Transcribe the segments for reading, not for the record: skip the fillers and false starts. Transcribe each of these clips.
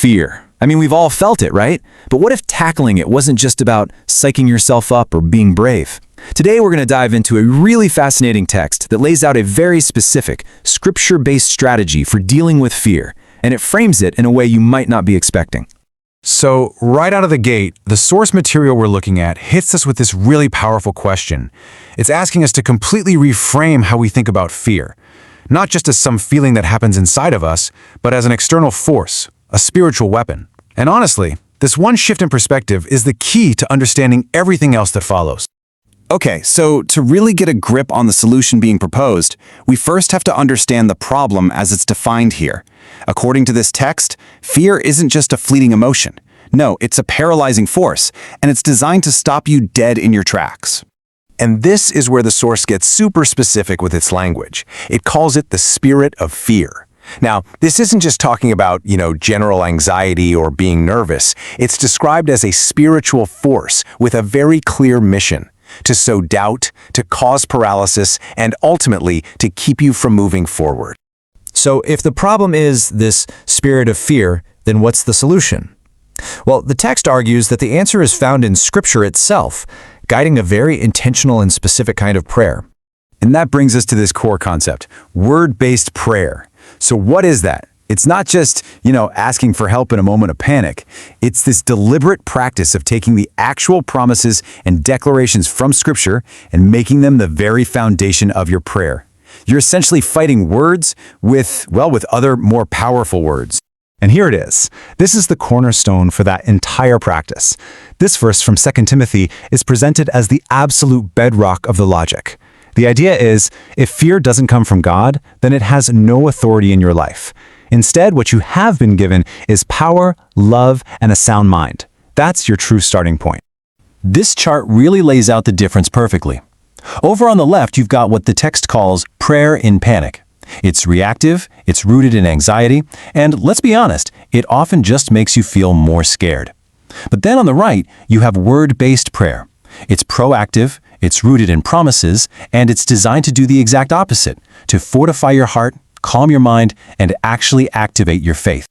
Fear. I mean, we've all felt it, right? But what if tackling it wasn't just about psyching yourself up or being brave? Today, we're going to dive into a really fascinating text that lays out a very specific, scripture-based strategy for dealing with fear, and it frames it in a way you might not be expecting. So, right out of the gate, the source material we're looking at hits us with this really powerful question. It's asking us to completely reframe how we think about fear, not just as some feeling that happens inside of us, but as an external force, a spiritual weapon. And honestly, this one shift in perspective is the key to understanding everything else that follows. Okay, so to really get a grip on the solution being proposed, we first have to understand the problem as it's defined here. According to this text, fear isn't just a fleeting emotion. No, it's a paralyzing force, and it's designed to stop you dead in your tracks. And this is where the source gets super specific with its language. It calls it the spirit of fear. Now, this isn't just talking about, general anxiety or being nervous. It's described as a spiritual force with a very clear mission: to sow doubt, to cause paralysis, and ultimately to keep you from moving forward. So if the problem is this spirit of fear, then what's the solution? Well, the text argues that the answer is found in Scripture itself, guiding a very intentional and specific kind of prayer. And that brings us to this core concept, word-based prayer. So what is that? It's not just, asking for help in a moment of panic. It's this deliberate practice of taking the actual promises and declarations from Scripture and making them the very foundation of your prayer. You're essentially fighting words with other more powerful words. And here it is. This is the cornerstone for that entire practice. This verse from 2 Timothy is presented as the absolute bedrock of the logic. The idea is, if fear doesn't come from God, then it has no authority in your life. Instead, what you have been given is power, love, and a sound mind. That's your true starting point. This chart really lays out the difference perfectly. Over on the left, you've got what the text calls prayer in panic. It's reactive, it's rooted in anxiety, and let's be honest, it often just makes you feel more scared. But then on the right, you have word-based prayer. It's proactive, it's rooted in promises, and it's designed to do the exact opposite, to fortify your heart, calm your mind, and actually activate your faith.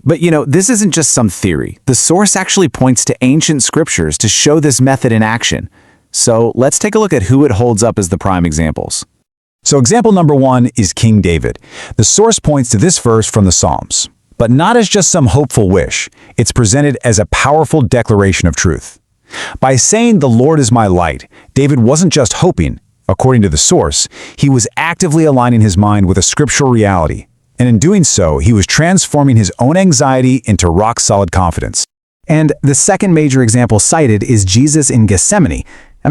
But this isn't just some theory. The source actually points to ancient scriptures to show this method in action. So let's take a look at who it holds up as the prime examples. So example number 1 is King David. The source points to this verse from the Psalms, but not as just some hopeful wish. It's presented as a powerful declaration of truth. By saying, "The Lord is my light," David wasn't just hoping. According to the source, he was actively aligning his mind with a scriptural reality. And in doing so, he was transforming his own anxiety into rock-solid confidence. And the second major example cited is Jesus in Gethsemane.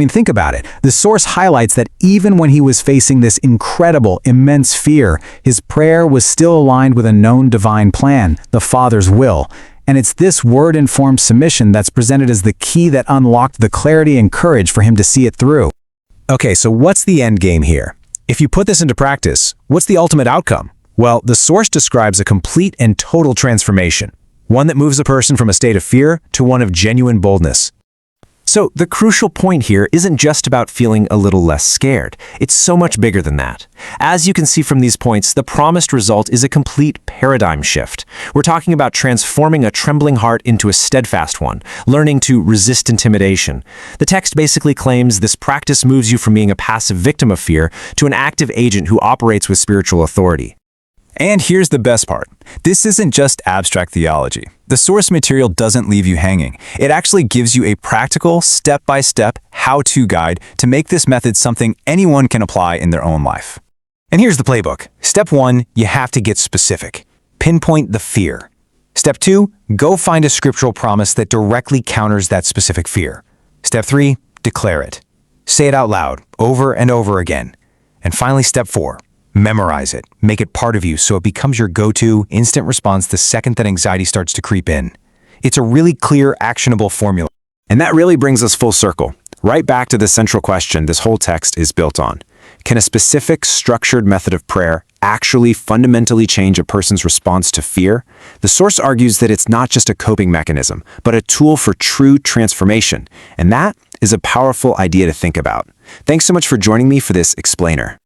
Think about it. The source highlights that even when he was facing this incredible, immense fear, his prayer was still aligned with a known divine plan, the Father's will. And it's this word-informed submission that's presented as the key that unlocked the clarity and courage for him to see it through. Okay, so what's the end game here? If you put this into practice, what's the ultimate outcome? Well, the source describes a complete and total transformation, one that moves a person from a state of fear to one of genuine boldness. So the crucial point here isn't just about feeling a little less scared. It's so much bigger than that. As you can see from these points, the promised result is a complete paradigm shift. We're talking about transforming a trembling heart into a steadfast one, learning to resist intimidation. The text basically claims this practice moves you from being a passive victim of fear to an active agent who operates with spiritual authority. And here's the best part. This isn't just abstract theology. The source material doesn't leave you hanging. It actually gives you a practical, step-by-step, how-to guide to make this method something anyone can apply in their own life. And here's the playbook. Step 1, you have to get specific. Pinpoint the fear. Step 2, go find a scriptural promise that directly counters that specific fear. Step 3, declare it. Say it out loud, over and over again. And finally, step 4, memorize it. Make it part of you so it becomes your go-to instant response the second that anxiety starts to creep in. It's a really clear, actionable formula. And that really brings us full circle, right back to the central question this whole text is built on. Can a specific, structured method of prayer actually fundamentally change a person's response to fear? The source argues that it's not just a coping mechanism, but a tool for true transformation. And that is a powerful idea to think about. Thanks so much for joining me for this explainer.